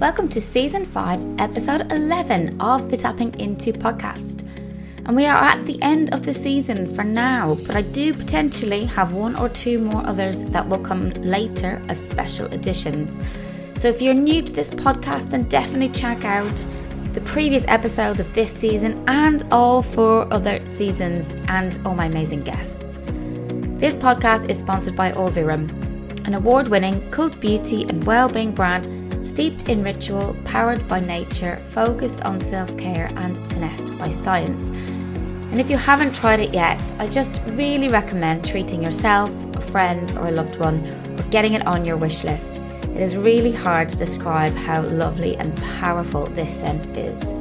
Welcome to Season 5, Episode 11 of the Tapping Into podcast. And we are at the end of the season for now, but I do potentially have one or two more others that will come later as special editions. So if you're new to this podcast, then definitely check out the previous episodes of this season and all 4 other seasons and all my amazing guests. This podcast is sponsored by Wellbeing, an award-winning cult beauty and wellbeing brand steeped in ritual, powered by nature, focused on self-care and finessed by science. And if you haven't tried it yet, I just really recommend treating yourself, a friend or a loved one, or getting it on your wish list. It is really hard to describe how lovely and powerful this scent is.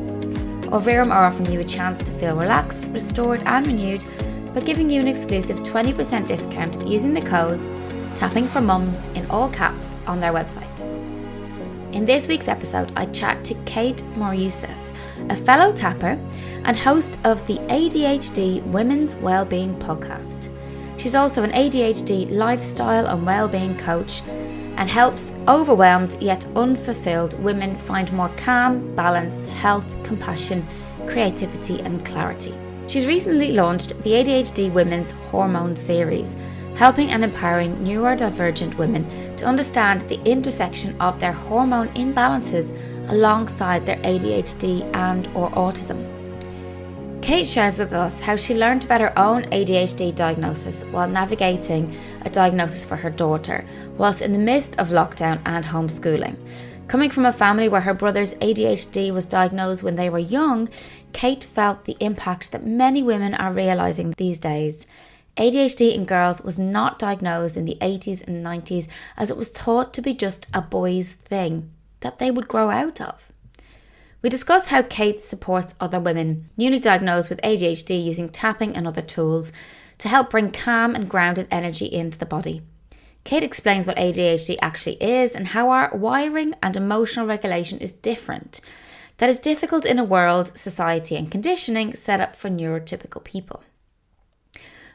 Wellbeing are offering you a chance to feel relaxed, restored and renewed by giving you an exclusive 20% discount using the codes Tapping for Mums in all caps on their website. In this week's episode, I chat to Kate Moryoussef, a fellow tapper and host of the ADHD Women's Wellbeing podcast. She's also an ADHD lifestyle and wellbeing coach and helps overwhelmed yet unfulfilled women find more calm, balance, health, compassion, creativity and clarity. She's recently launched the ADHD Women's Hormone series, helping and empowering neurodivergent women to understand the intersection of their hormone imbalances alongside their ADHD and or autism. Kate shares with us how she learned about her own ADHD diagnosis while navigating a diagnosis for her daughter, whilst in the midst of lockdown and homeschooling. Coming from a family where her brother's ADHD was diagnosed when they were young, Kate felt the impact that many women are realising these days. ADHD in girls was not diagnosed in the 80s and 90s as it was thought to be just a boy's thing that they would grow out of. We discuss how Kate supports other women newly diagnosed with ADHD using tapping and other tools to help bring calm and grounded energy into the body. Kate explains what ADHD actually is and how our wiring and emotional regulation is different. That is difficult in a world, society and conditioning set up for neurotypical people.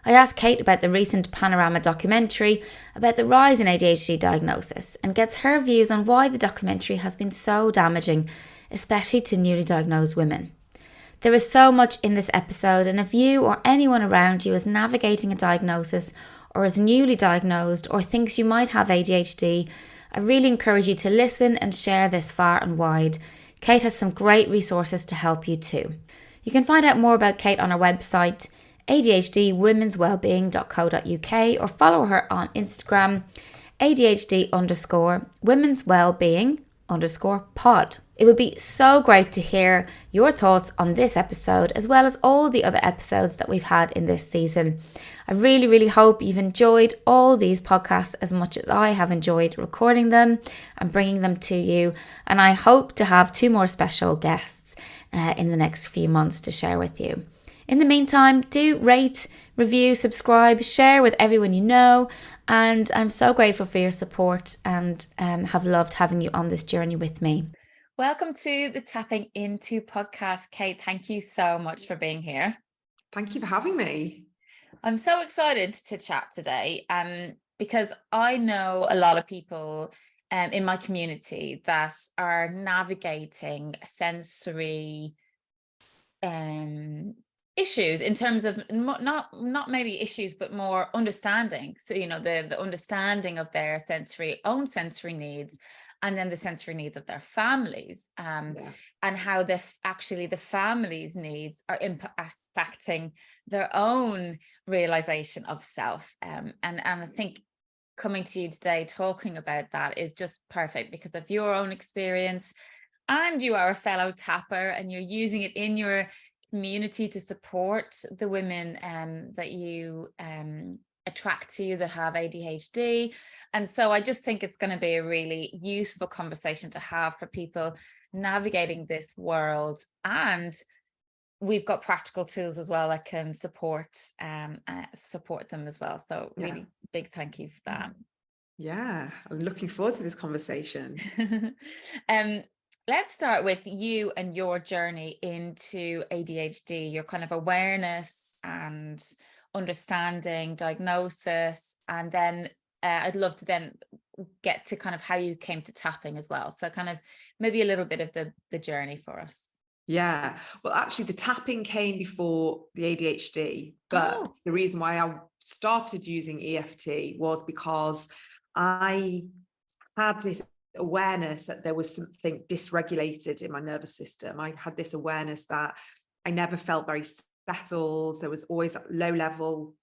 I asked Kate about the recent Panorama documentary about the rise in ADHD diagnosis and gets her views on why the documentary has been so damaging, especially to newly diagnosed women. There is so much in this episode, and if you or anyone around you is navigating a diagnosis or is newly diagnosed or thinks you might have ADHD, I really encourage you to listen and share this far and wide. Kate has some great resources to help you too. You can find out more about Kate on her website, ADHDwomenswellbeing.co.uk, or follow her on Instagram, ADHD_womenswellbeing_pod. It would be so great to hear your thoughts on this episode as well as all the other episodes that we've had in this season. I really, really hope you've enjoyed all these podcasts as much as I have enjoyed recording them and bringing them to you. And I hope to have 2 more special guests in the next few months to share with you. In the meantime, do rate, review, subscribe, share with everyone you know, and I'm so grateful for your support and have loved having you on this journey with me. Welcome to the Tapping Into podcast, Kate. Thank you so much for being here. Thank you for having me. I'm so excited to chat today because I know a lot of people in my community that are navigating sensory issues in terms of not maybe issues, but more understanding. So, the understanding of their own sensory needs, and then the sensory needs of their families, and how the family's needs are impacting their own realization of self. And I think coming to you today talking about that is just perfect because of your own experience, and you are a fellow tapper and you're using it in your community to support the women that you attract to you that have ADHD. And so I just think it's going to be a really useful conversation to have for people navigating this world, and we've got practical tools as well that can support them as well. So really big thank you for that. Yeah, I'm looking forward to this conversation. Let's start with you and your journey into ADHD, your kind of awareness and understanding, diagnosis, and then I'd love to then get to kind of how you came to tapping as well. So kind of maybe a little bit of the journey for us. Yeah. Well, actually, the tapping came before the ADHD, but Oh. the reason why I started using EFT was because I had this awareness that there was something dysregulated in my nervous system. I had this awareness that I never felt very settled. There was always low level.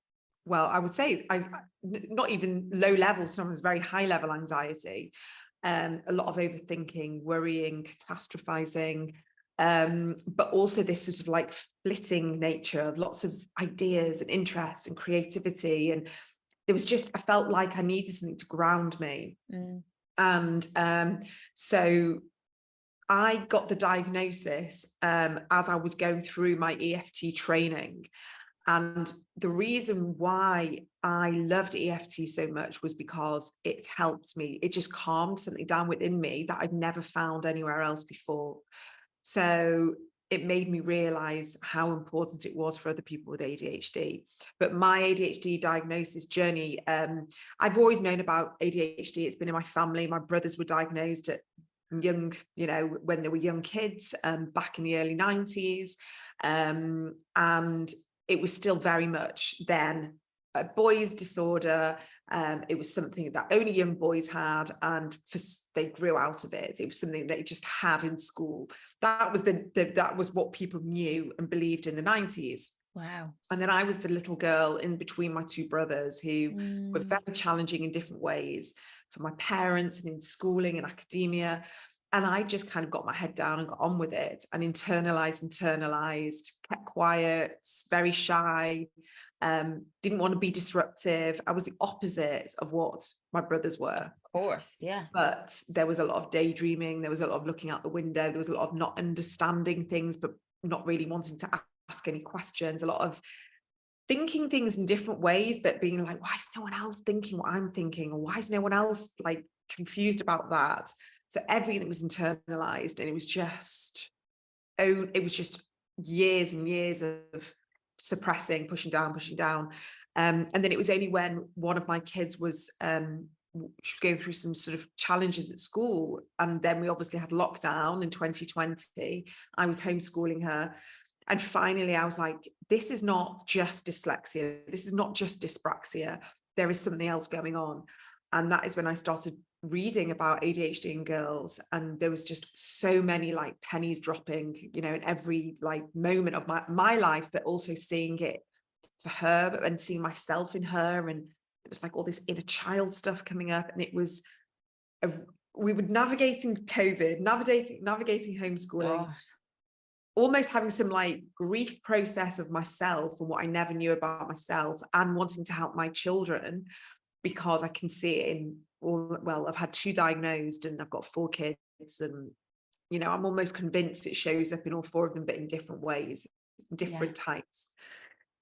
Well, I would say not even low level, sometimes very high level anxiety, a lot of overthinking, worrying, catastrophizing, but also this sort of like flitting nature, lots of ideas and interests and creativity. And there was just, I felt like I needed something to ground me. And so I got the diagnosis as I was going through my EFT training. And the reason why I loved EFT so much was because it helped me. It just calmed something down within me that I'd never found anywhere else before. So it made me realize how important it was for other people with ADHD. But my ADHD diagnosis journey, I've always known about ADHD. It's been in my family. My brothers were diagnosed at young, when they were young kids, back in the early 90s. And it was still very much then a boys' disorder. It was something that only young boys had, and they grew out of it. It was something they just had in school. That was that was what people knew and believed in the 90s. Wow. And then I was the little girl in between my two brothers who were very challenging in different ways for my parents and in schooling and academia. And I just kind of got my head down and got on with it and internalized, kept quiet, very shy, didn't want to be disruptive. I was the opposite of what my brothers were. Of course, yeah. But there was a lot of daydreaming. There was a lot of looking out the window. There was a lot of not understanding things, but not really wanting to ask any questions. A lot of thinking things in different ways, but being like, why is no one else thinking what I'm thinking? Or why is no one else like confused about that? So everything was internalized, and it was just years and years of suppressing, pushing down. And then it was only when one of my kids was she was going through some sort of challenges at school, and then we obviously had lockdown in 2020. I was homeschooling her, and finally I was like, this is not just dyslexia, this is not just dyspraxia, there is something else going on. And that is when I started reading about ADHD in girls, and there was just so many like pennies dropping, in every like moment of my life, but also seeing it for her and seeing myself in her. And it was like all this inner child stuff coming up, and it was we were navigating COVID, navigating homeschooling, God. almost having some like grief process of myself and what I never knew about myself, and wanting to help my children, because I can see it in I've had 2 diagnosed and I've got 4 kids, and I'm almost convinced it shows up in all 4 of them, but in different ways, different types.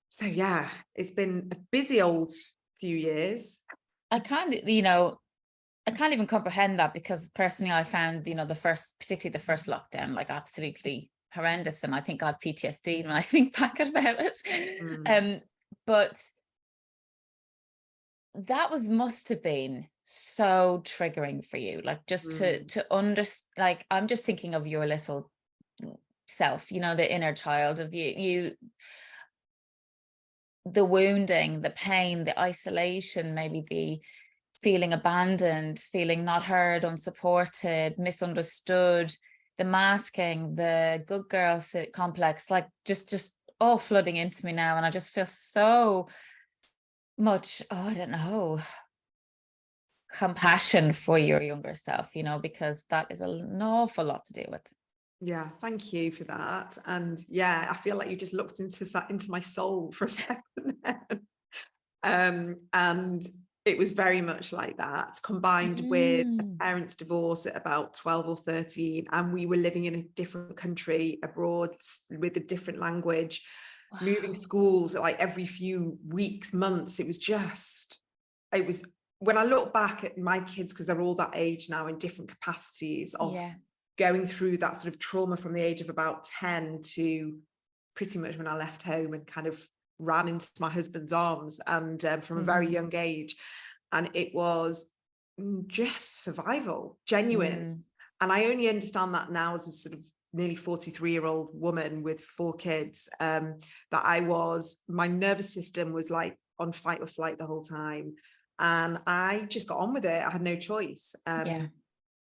So yeah, it's been a busy old few years. I can't even comprehend that, because personally I found, particularly the first lockdown, like absolutely horrendous. And I think I have PTSD when I think back about it. But that must have been so triggering for you, like just to understand. Like, I'm just thinking of your little self, the inner child of you, the wounding, the pain, the isolation, maybe the feeling abandoned, feeling not heard, unsupported, misunderstood, the masking, the good girl complex, like just all flooding into me now. And I just feel so much, I don't know, compassion for your younger self, because that is an awful lot to deal with. Yeah, thank you for that. And yeah, I feel like you just looked into my soul for a second then. And it was very much like that, combined with a parents' divorce at about 12 or 13, and we were living in a different country abroad with a different language. Wow. Moving schools like every few weeks, months. It was when I look back at my kids, because they're all that age now in different capacities of going through that sort of trauma from the age of about 10 to pretty much when I left home and kind of ran into my husband's arms, and from a very young age. And it was just survival, genuine. Mm. And I only understand that now as a sort of nearly 43-year-old woman with 4 kids, that my nervous system was like on fight or flight the whole time. And I just got on with it. I had no choice. Yeah.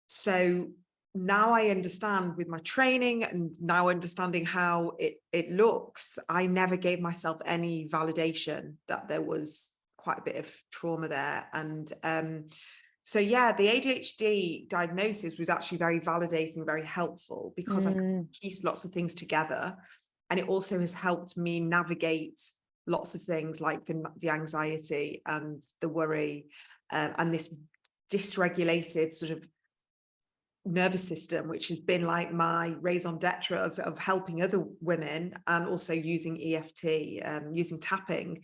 So now I understand with my training and now understanding how it looks, I never gave myself any validation that there was quite a bit of trauma there. And so yeah, the ADHD diagnosis was actually very validating, very helpful, because I could piece lots of things together. And it also has helped me navigate lots of things like the anxiety and the worry, and this dysregulated sort of nervous system, which has been like my raison d'etre of helping other women, and also using EFT, using tapping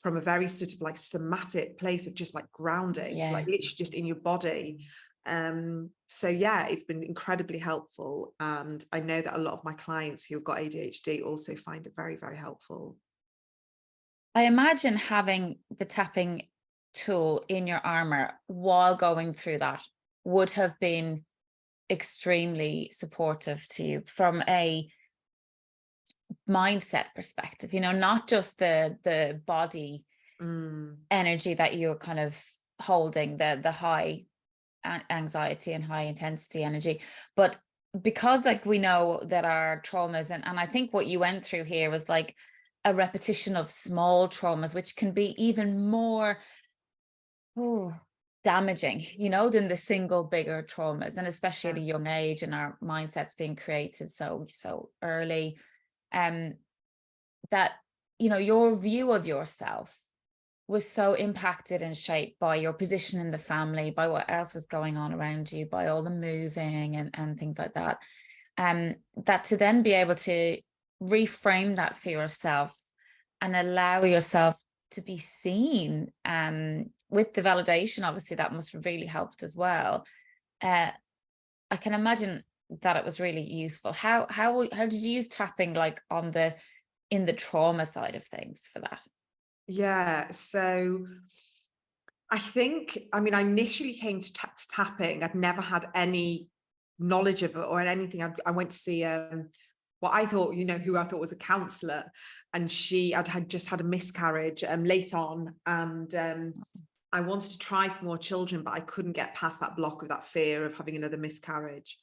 from a very sort of like somatic place of just like grounding, like literally just in your body. So yeah, it's been incredibly helpful. And I know that a lot of my clients who've got ADHD also find it very, very helpful. I imagine having the tapping tool in your armor while going through that would have been extremely supportive to you from a mindset perspective, not just the body energy that you're kind of holding, the high anxiety and high intensity energy, but because like we know that our traumas, and I think what you went through here was like a repetition of small traumas, which can be even more damaging, than the single bigger traumas, and especially at a young age, and our mindsets being created so early, that your view of yourself was so impacted and shaped by your position in the family, by what else was going on around you, by all the moving and things like that, that to then be able to reframe that for yourself and allow yourself to be seen, with the validation, obviously that must have really helped as well. I can imagine that it was really useful. How did you use tapping, like in the trauma side of things for that? Yeah, so I I initially came to tapping. I'd never had any knowledge of it or anything. I went to see what I thought, who I thought was a counsellor, and I'd just had a miscarriage late on, and I wanted to try for more children, but I couldn't get past that block of that fear of having another miscarriage.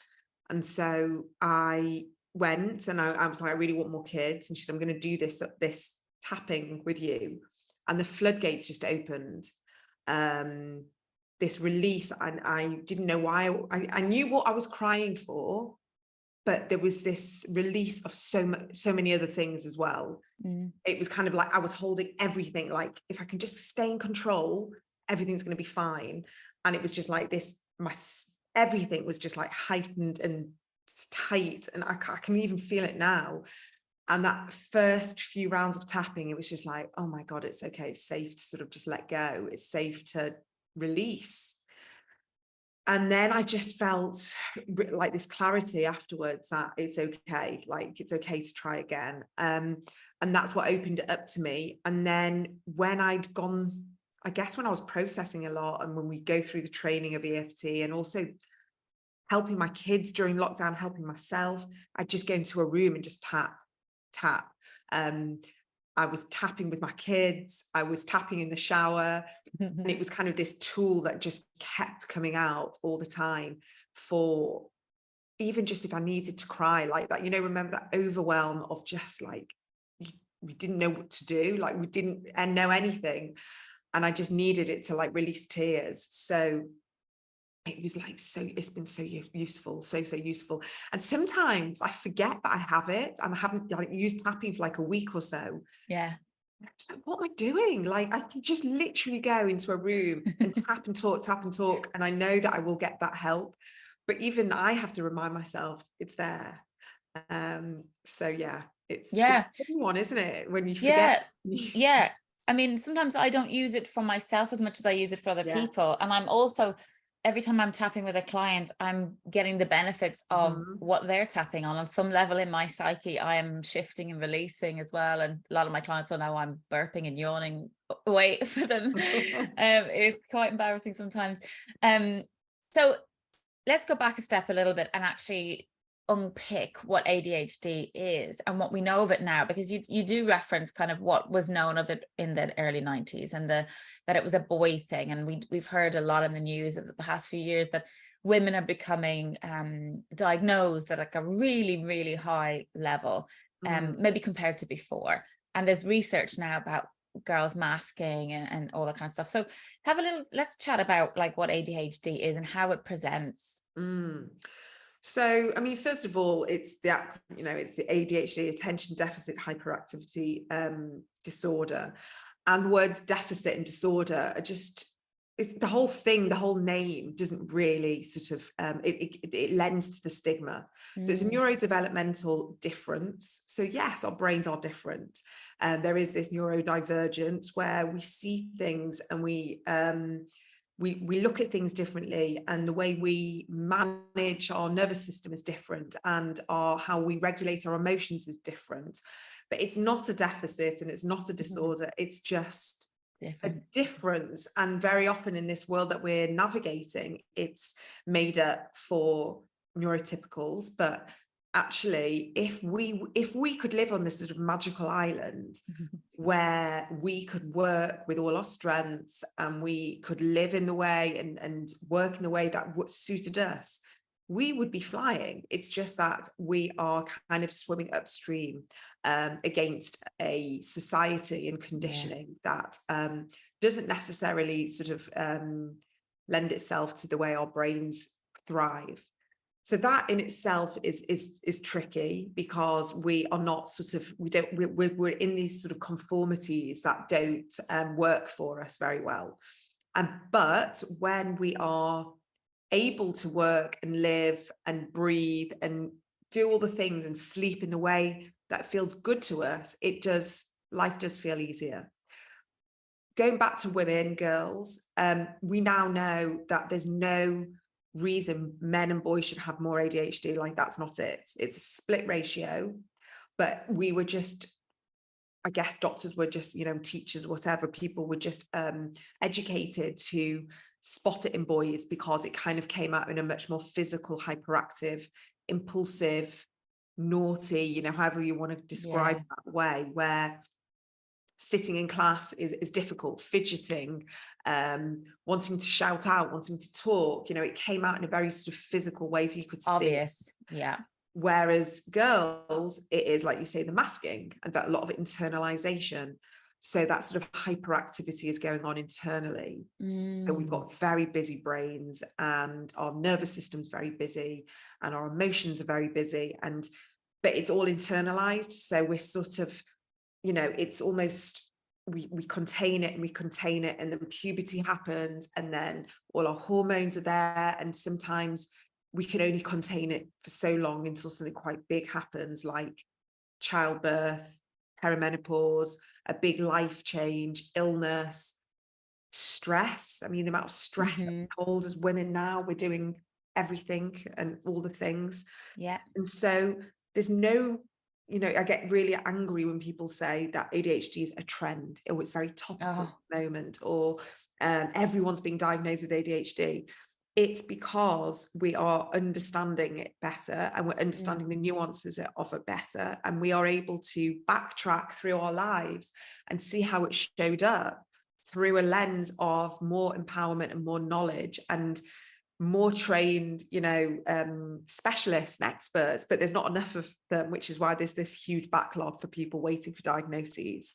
And so I went and I was like, I really want more kids. And she said, I'm going to do this tapping with you. And the floodgates just opened. This release, and I didn't know why. I knew what I was crying for, but there was this release of so many other things as well. It was kind of like I was holding everything, like if I can just stay in control, everything's going to be fine. And it was just like this, everything was just like heightened and tight, and I can even feel it now. And that first few rounds of tapping, it was just like, oh my God, it's okay. It's safe to sort of just let go. It's safe to release. And then I just felt like this clarity afterwards that it's okay. Like it's okay to try again. And that's what opened it up to me. And then when I'd gone, I guess when I was processing a lot, and when we go through the training of EFT, and also helping my kids during lockdown, helping myself, I'd just go into a room and just tap. I was tapping with my kids, I was tapping in the shower, and it was kind of this tool that just kept coming out all the time, for even just if I needed to cry like that, remember that overwhelm of just like, we didn't know what to do, like we didn't know anything, and I just needed it to like release tears. So it was like, it's been so useful, so useful. And sometimes I forget that I have it, and I haven't used tapping for like a week or so. Yeah. I was like, what am I doing? Like I can just literally go into a room and tap and talk, and I know that I will get that help. But even I have to remind myself it's there. So yeah, it's a funny one, isn't it? When you forget. Yeah. I mean, sometimes I don't use it for myself as much as I use it for other people. And I'm also, every time I'm tapping with a client, I'm getting the benefits of what they're tapping on. On some level in my psyche, I am shifting and releasing as well. And a lot of my clients will know I'm burping and yawning wait for them. It's quite embarrassing sometimes. So let's go back a step a little bit and actually unpick what ADHD is and what we know of it now, because you do reference kind of what was known of it in the early 90s and that it was a boy thing. And we've heard a lot in the news of the past few years that women are becoming diagnosed at like a really, really high level, maybe compared to before. And there's research now about girls masking and all that kind of stuff. So let's chat about like what ADHD is and how it presents. So, I mean, first of all, it's the ADHD, attention deficit hyperactivity disorder. And the words deficit and disorder are just, it's the whole thing, the whole name doesn't really sort of, it lends to the stigma. So it's a neurodevelopmental difference. So yes, our brains are different. There is this neurodivergent where we see things and we look at things differently, and the way we manage our nervous system is different, and how we regulate our emotions is different. But it's not a deficit and it's not a disorder. It's just a difference. And very often in this world that we're navigating, it's made up for neurotypicals. But actually, if we could live on this sort of magical island where we could work with all our strengths and we could live in the way and work in the way that suited us, we would be flying. It's just that we are kind of swimming upstream against a society and conditioning that doesn't necessarily sort of lend itself to the way our brains thrive. So that in itself is tricky, because we are not sort of, we're in these sort of conformities that don't work for us very well. But when we are able to work and live and breathe and do all the things and sleep in the way that feels good to us, life does feel easier. Going back to women, girls, we now know that there's no reason men and boys should have more ADHD. Like, that's not it. It's a split ratio. But we were just, I guess doctors were just, teachers, whatever, people were just educated to spot it in boys because it kind of came out in a much more physical, hyperactive, impulsive, naughty, however you want to describe that way, where sitting in class is difficult, fidgeting, wanting to shout out, wanting to talk, it came out in a very sort of physical way, so you could obvious. See. Whereas girls, it is, like you say, the masking and that a lot of internalization. So that sort of hyperactivity is going on internally. So we've got very busy brains, and our nervous system's very busy, and our emotions are very busy, but it's all internalized. So we're sort of, it's almost, we contain it and we contain it, and then puberty happens, and then all our hormones are there, and sometimes we can only contain it for so long until something quite big happens, like childbirth, perimenopause, a big life change, illness, stress. I mean, the amount of stress that we hold as women now, we're doing everything and all the things. And so there's no, I get really angry when people say that ADHD is a trend, or it's very topical at the moment, or everyone's being diagnosed with ADHD. It's because we are understanding it better, and we're understanding the nuances of it better, and we are able to backtrack through our lives and see how it showed up through a lens of more empowerment and more knowledge and more trained, specialists and experts. But there's not enough of them, which is why there's this huge backlog for people waiting for diagnoses.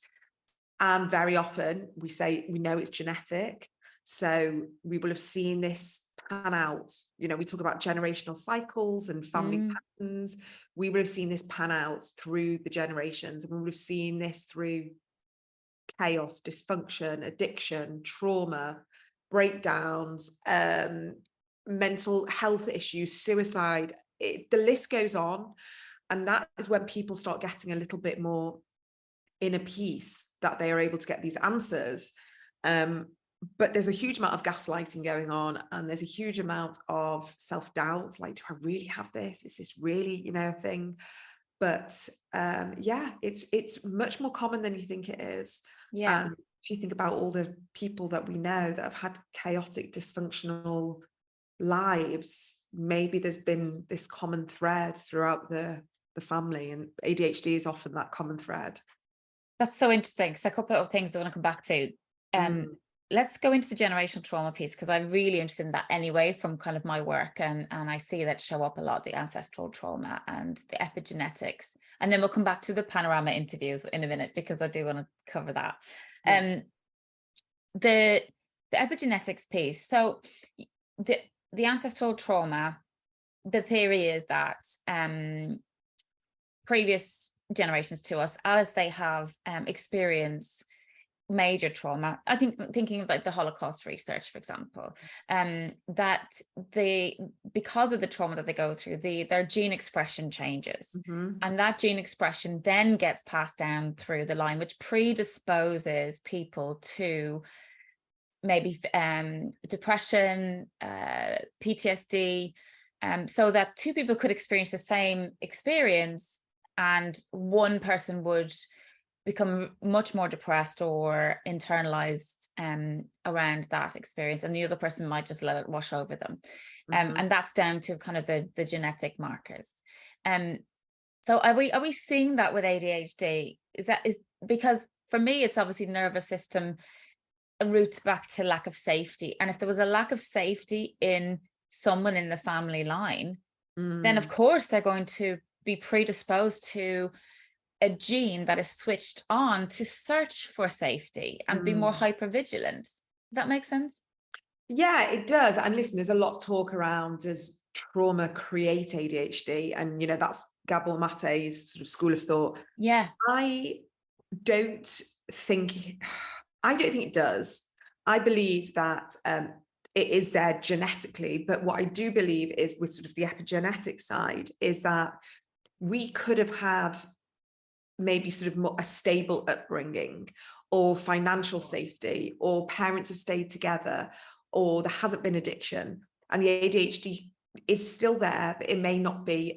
And very often we know it's genetic. So we will have seen this pan out. We talk about generational cycles and family patterns. We would have seen this pan out through the generations, and we would have seen this through chaos, dysfunction, addiction, trauma, breakdowns, mental health issues, suicide. The list goes on. And that is when people start getting a little bit more inner peace, that they are able to get these answers. But there's a huge amount of gaslighting going on, and there's a huge amount of self-doubt, like, do I really have this? Is this really, a thing? But it's much more common than you think it is. Yeah. And if you think about all the people that we know that have had chaotic, dysfunctional lives, maybe there's been this common thread throughout the family, and ADHD is often that common thread. That's so interesting. So a couple of things I want to come back to. Let's go into the generational trauma piece, because I'm really interested in that anyway, from kind of my work, and I see that show up a lot, the ancestral trauma and the epigenetics. And then we'll come back to the panorama interviews in a minute, because I do want to cover that. The epigenetics piece. So the ancestral trauma, the theory is that previous generations to us, as they have experienced major trauma, I think, thinking of like the Holocaust research, for example, that because of the trauma that they go through, their gene expression changes, and that gene expression then gets passed down through the line, which predisposes people to maybe depression, PTSD, so that two people could experience the same experience, and one person would become much more depressed or internalized around that experience, and the other person might just let it wash over them. And that's down to kind of the genetic markers. So are we seeing that with ADHD? Is because for me, it's obviously nervous system roots back to lack of safety. And if there was a lack of safety in someone in the family line, then of course they're going to be predisposed to a gene that is switched on to search for safety and be more hypervigilant. Does that make sense? Yeah, it does. And listen, there's a lot of talk around, does trauma create ADHD? And, that's Gabor Mate's sort of school of thought. Yeah. I don't think it does. I believe that it is there genetically, but what I do believe is, with sort of the epigenetic side, is that we could have had maybe sort of more a stable upbringing, or financial safety, or parents have stayed together, or there hasn't been addiction, and the ADHD is still there, but it may not be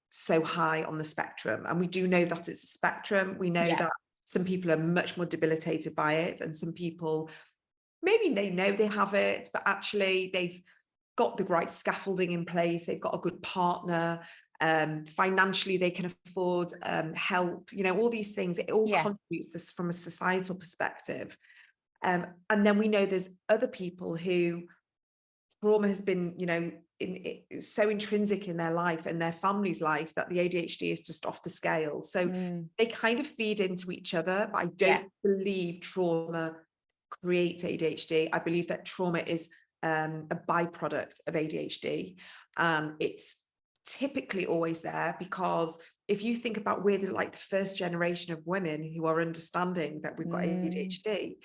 so high on the spectrum. And we do know that it's a spectrum. We know that some people are much more debilitated by it, and some people, maybe they know they have it, but actually they've got the right scaffolding in place, they've got a good partner, financially they can afford help, all these things. It all contributes this from a societal perspective. And then we know there's other people who trauma has been, so intrinsic in their life and their family's life that the ADHD is just off the scale. So they kind of feed into each other. But I don't believe trauma creates ADHD. I believe that trauma is a byproduct of ADHD. It's typically always there, because if you think about, we're the first generation of women who are understanding that we've got ADHD.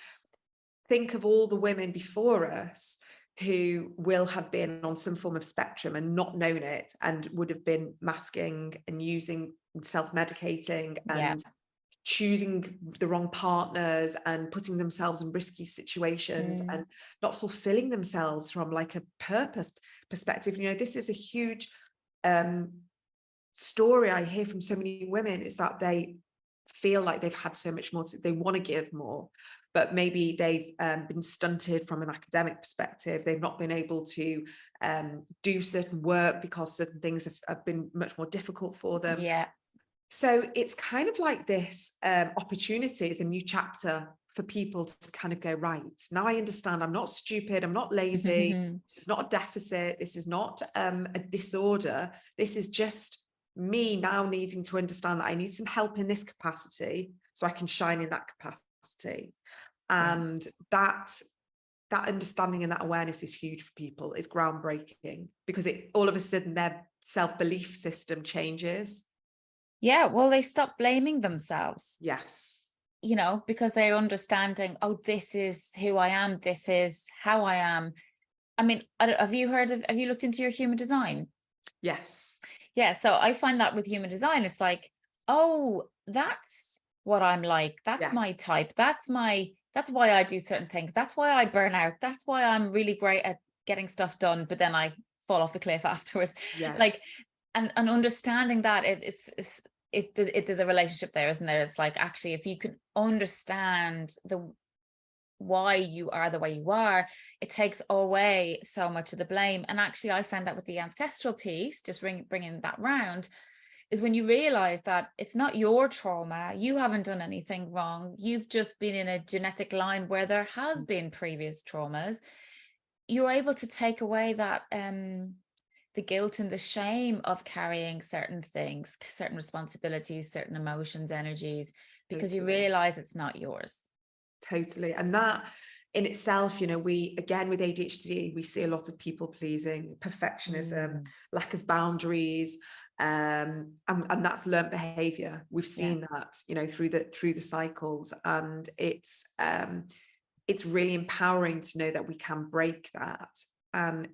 Think of all the women before us who will have been on some form of spectrum and not known it, and would have been masking and using, self-medicating, and choosing the wrong partners and putting themselves in risky situations and not fulfilling themselves from like a purpose perspective. This is a huge story I hear from so many women, is that they feel like they've had so much more, they want to give more, but maybe they've been stunted from an academic perspective. They've not been able to do certain work because certain things have been much more difficult for them. So it's kind of like this opportunity, is a new chapter for people to kind of go, right, now I understand, I'm not stupid, I'm not lazy, this is not a deficit, this is not a disorder, this is just me now needing to understand that I need some help in this capacity so I can shine in that capacity. And that understanding and that awareness is huge for people. It's groundbreaking, because it all of a sudden their self-belief system changes. Well, they stop blaming themselves. Yes. Because they're understanding, oh, this is who I am, this is how I am. I mean, have you looked into your human design? Yes. So I find that with human design, it's like, oh, that's what I'm like, that's my type, that's why I do certain things, that's why I burn out, that's why I'm really great at getting stuff done, but then I fall off the cliff afterwards. And understing that there's a relationship there, isn't there? It's like, actually, if you can understand why you are the way you are, it takes away so much of the blame. And actually, I found that with the ancestral piece, just bringing that round, is when you realize that it's not your trauma, you haven't done anything wrong, you've just been in a genetic line where there has been previous traumas, you're able to take away that the guilt and the shame of carrying certain things, certain responsibilities, certain emotions, energies, because you realize it's not yours. Totally. And that in itself, we, again, with ADHD, we see a lot of people pleasing, perfectionism, lack of boundaries, and that's learned behavior. We've seen that, through the cycles, and it's really empowering to know that we can break that.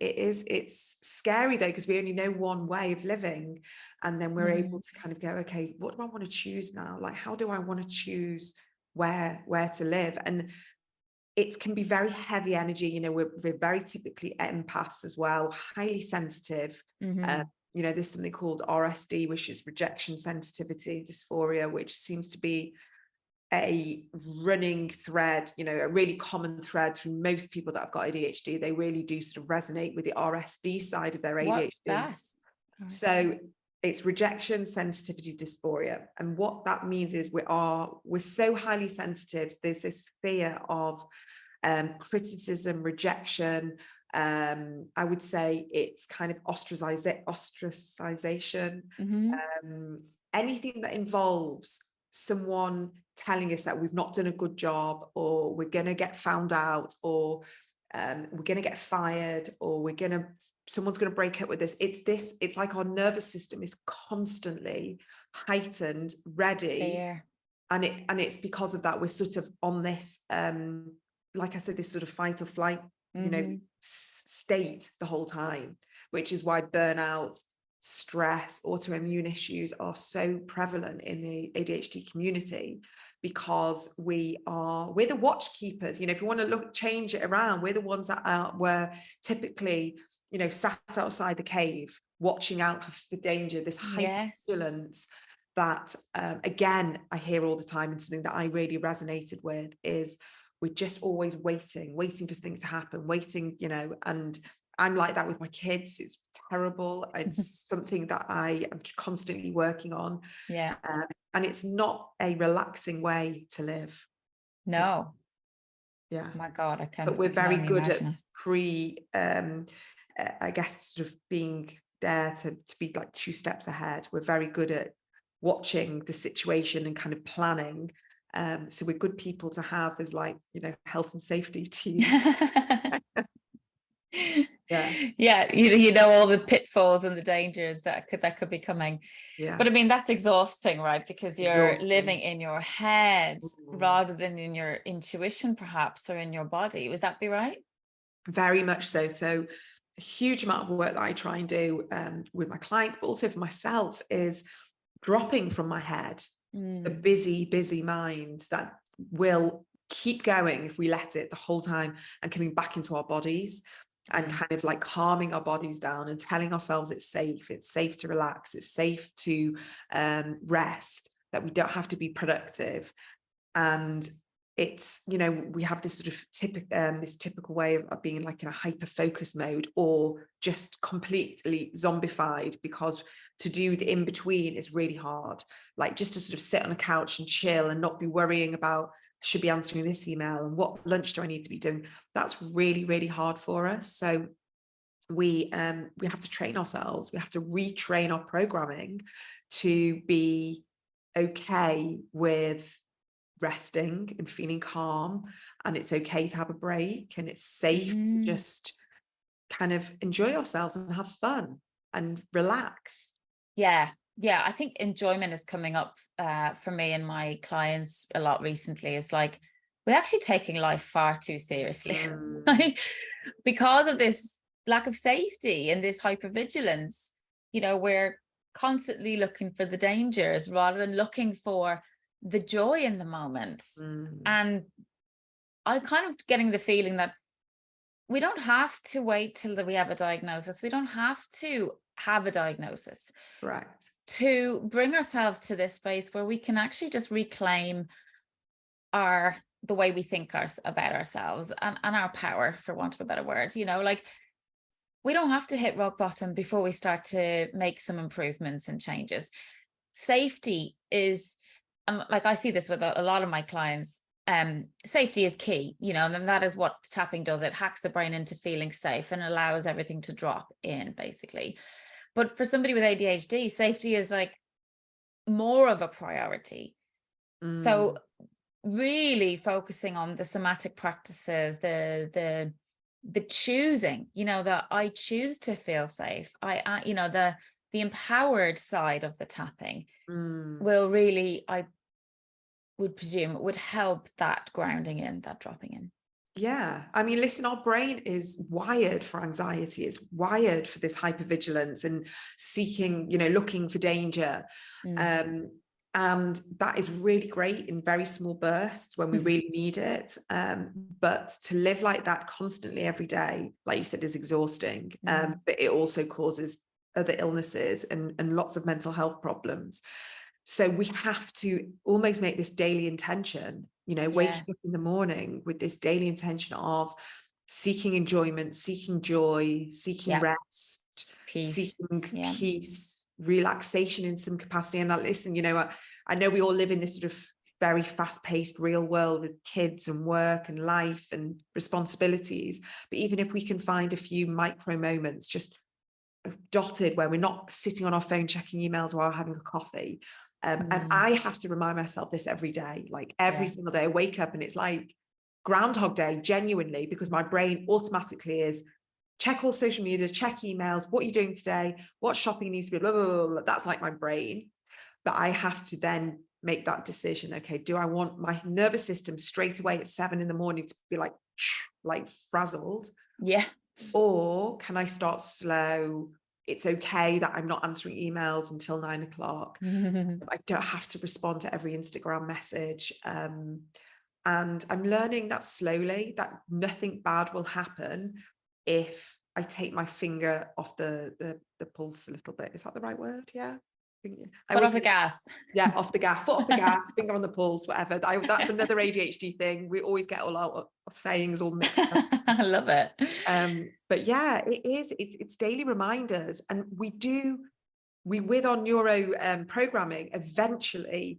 It's scary though, because we only know one way of living, and then we're able to kind of go, okay, what do I want to choose now? Like, how do I want to choose where to live? And it can be very heavy energy. We're very typically empaths as well, highly sensitive. There's something called RSD, which is rejection sensitivity dysphoria, which seems to be a running thread, a really common thread through most people that have got ADHD. They really do sort of resonate with the RSD side of their ADHD. What's that? So it's rejection sensitivity dysphoria. And what that means is we're so highly sensitive. There's this fear of criticism, rejection. I would say it's kind of ostracization. Anything that involves someone telling us that we've not done a good job, or we're going to get found out, or we're going to get fired, or someone's going to break up with us. It's like our nervous system is constantly heightened, ready. And it's because of that we're sort of on this, like I said, this sort of fight or flight, state the whole time, which is why burnout, stress, autoimmune issues are so prevalent in the ADHD community, because we're the watch keepers. If you want to change it around, we're the ones that were typically, sat outside the cave watching out for danger, this hypervigilance that, again, I hear all the time, and something that I really resonated with is we're just always waiting for things to happen, and I'm like that with my kids. It's terrible. It's something that I am constantly working on. And it's not a relaxing way to live. No. Yeah. My God, I can't. But we're very good at I guess, sort of being there to be like 2 steps ahead. We're very good at watching the situation and kind of planning. So we're good people to have as health and safety teams. All the pitfalls and the dangers that could be coming. But I mean, that's exhausting, right? Because you're living in your head rather than in your intuition, perhaps, or in your body. Would that be right? Very much so. So a huge amount of work that I try and do with my clients, but also for myself, is dropping from my head the busy mind that will keep going if we let it the whole time, and coming back into our bodies and kind of like calming our bodies down and telling ourselves it's safe to relax, it's safe to rest, that we don't have to be productive. And it's, we have this sort of typical way of being like in a hyper focus mode, or just completely zombified, because to do the in between is really hard. Like just to sort of sit on a couch and chill and not be worrying about, I should be answering this email and what lunch do I need to be doing. That's really, really hard for us. So we have to train ourselves. We have to retrain our programming to be okay with resting and feeling calm, and it's okay to have a break, and it's safe to just kind of enjoy ourselves and have fun and relax. I think enjoyment is coming up for me and my clients a lot recently. It's like we're actually taking life far too seriously because of this lack of safety and this hypervigilance. We're constantly looking for the dangers rather than looking for the joy in the moment. And I'm kind of getting the feeling that we don't have to wait till we have a diagnosis. We don't have to have a diagnosis. Correct. To bring ourselves to this space where we can actually just reclaim our the way we think about ourselves and our power, for want of a better word. You know, like, we don't have to hit rock bottom before we start to make some improvements and changes. Safety is, like, I see this with a lot of my clients. Safety is key, you know, and then that is what tapping does. It hacks the brain into feeling safe and allows everything to drop in, basically. But for somebody with ADHD, safety is like more of a priority. So really focusing on the somatic practices, the choosing, you know, that I choose to feel safe. I you know, the empowered side of the tapping will really, I would presume, would help that grounding in, that dropping in. Yeah. I mean, listen, our brain is wired for anxiety. It's wired for this hypervigilance and seeking, you know, looking for danger. And that is really great in very small bursts when we really need it. But to live like that constantly every day, like you said, is exhausting. But it also causes other illnesses and lots of mental health problems. So we have to almost make this daily intention, you know, waking up in the morning with this daily intention of seeking enjoyment, seeking joy, seeking rest, seeking peace, relaxation in some capacity. And listen, you know, I know we all live in this sort of very fast-paced real world with kids and work and life and responsibilities. But even if we can find a few micro moments just dotted where we're not sitting on our phone checking emails while having a coffee. And I have to remind myself this every day, like every single day I wake up and it's like Groundhog Day, genuinely, because my brain automatically is check all social media, check emails, what are you doing today? What shopping needs to be, blah, blah, blah, blah. That's like my brain. But I have to then make that decision. Okay, do I want my nervous system straight away at 7 a.m. to be like frazzled? Yeah. Or can I start slow? It's okay that I'm not answering emails until 9 o'clock. I don't have to respond to every Instagram message. And I'm learning that slowly, that nothing bad will happen if I take my finger off the pulse a little bit. Is that the right word? Yeah. Foot off the gas. Yeah, off the gas, foot off the gas, finger on the pulse, whatever. That's another ADHD thing. We always get all our sayings all mixed up. I love it. But yeah, it's daily reminders. And with our neuro programming, eventually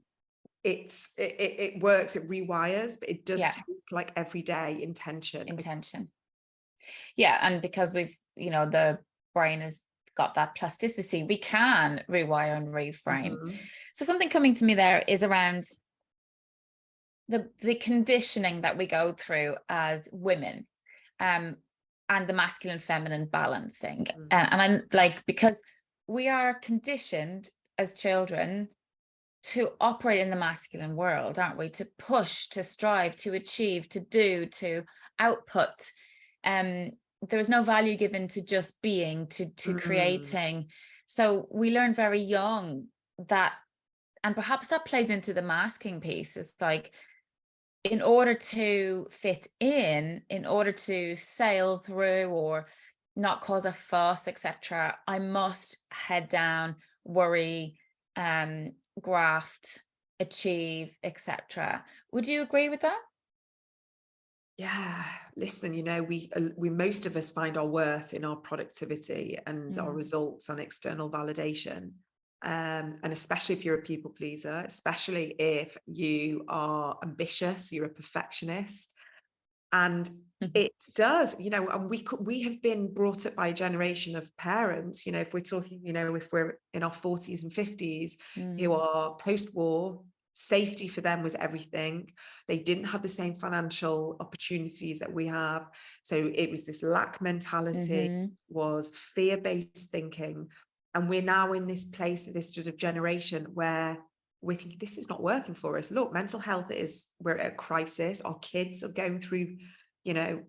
it works, it rewires, but it does take like everyday intention. Yeah. And because we've, you know, the brain has got that plasticity, we can rewire and reframe. So something coming to me there is around the conditioning that we go through as women, and the masculine feminine balancing. And I'm like, because we are conditioned as children to operate in the masculine world, aren't we? To push, to strive, to achieve, to do, to output. There is no value given to just being, to creating. So we learn very young that, and perhaps that plays into the masking piece. It's like, in order to fit in order to sail through or not cause a fuss, etc., I must head down, worry, graft, achieve, etc. Would you agree with that? Yeah, listen, you know, we most of us find our worth in our productivity and our results on external validation. And especially if you're a people pleaser, especially if you are ambitious, you're a perfectionist. And it does, you know, and we have been brought up by a generation of parents, you know, if we're talking, you know, if we're in our 40s and 50s, who are post-war, safety for them was everything. They didn't have the same financial opportunities that we have. So it was this lack mentality, was fear-based thinking. And we're now in this place, this sort of generation where we think this is not working for us. Look, mental health we're at a crisis. Our kids are going through, you know,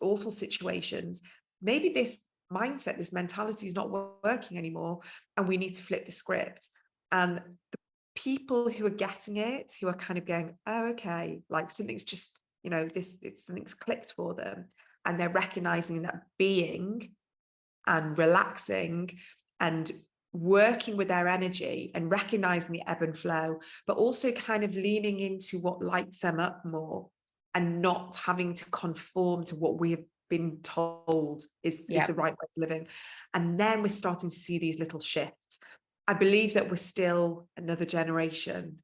awful situations. Maybe this mindset, this mentality is not working anymore. And we need to flip the script. And the people who are getting it, who are kind of going, oh, okay, like something's just, you know, something's clicked for them. And they're recognizing that being and relaxing and working with their energy and recognizing the ebb and flow, but also kind of leaning into what lights them up more. and not having to conform to what we have been told is the right way of living. And then we're starting to see these little shifts. I believe that we're still another generation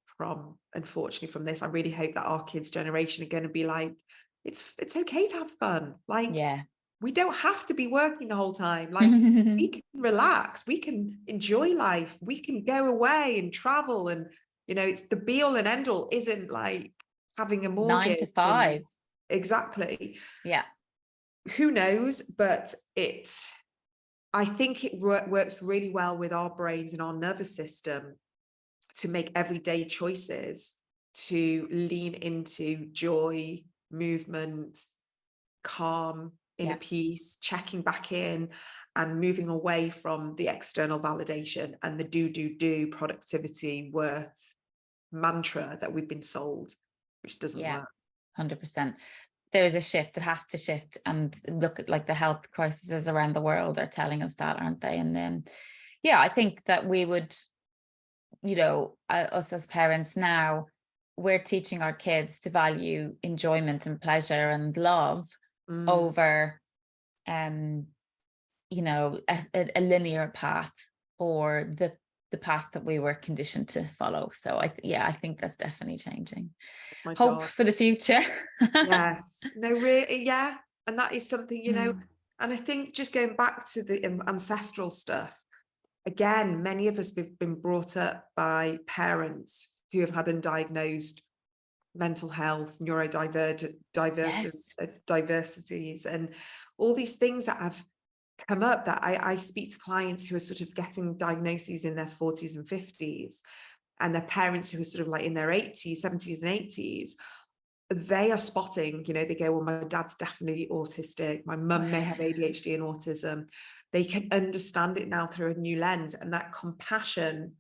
unfortunately, from this. I really hope that our kids' generation are going to be like, it's okay to have fun. Like, we don't have to be working the whole time. Like, we can relax, we can enjoy life, we can go away and travel. And, you know, it's the be all and end all isn't like having a mortgage. 9 to 5. Exactly. Yeah. Who knows? But I think it works really well with our brains and our nervous system to make everyday choices to lean into joy, movement, calm, inner peace, checking back in and moving away from the external validation and the do productivity worth mantra that we've been sold, which doesn't work. 100%. There is a shift. It has to shift. And look at like the health crises around the world are telling us that, aren't they? And then, I think that we would, you know, us as parents now, we're teaching our kids to value enjoyment and pleasure and love over, you know, a linear path or the path that we were conditioned to follow. So I think that's definitely changing. Hope for the future. Yes. No, really, yeah. And that is something, you know, and I think just going back to the ancestral stuff, again, many of us have been brought up by parents who have had undiagnosed mental health, neurodivergent, diversities, and all these things that have come up that I speak to clients who are sort of getting diagnoses in their 40s and 50s, and their parents who are sort of like in their 80s, 70s and 80s. They are spotting, you know, they go, well, my dad's definitely autistic. My mum may have ADHD and autism. They can understand it now through a new lens, and that compassion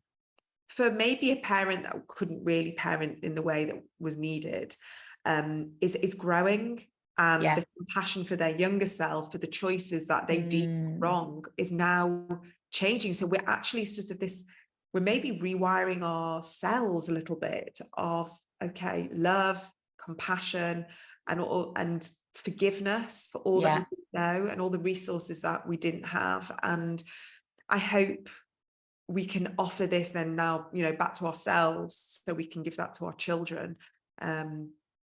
for maybe a parent that couldn't really parent in the way that was needed is growing. And the compassion for their younger self, for the choices that they deem wrong, is now changing. So we're actually sort of we're maybe rewiring ourselves a little bit of, okay, love, compassion, and forgiveness for all that we didn't know and all the resources that we didn't have. And I hope we can offer this then now, you know, back to ourselves, so we can give that to our children.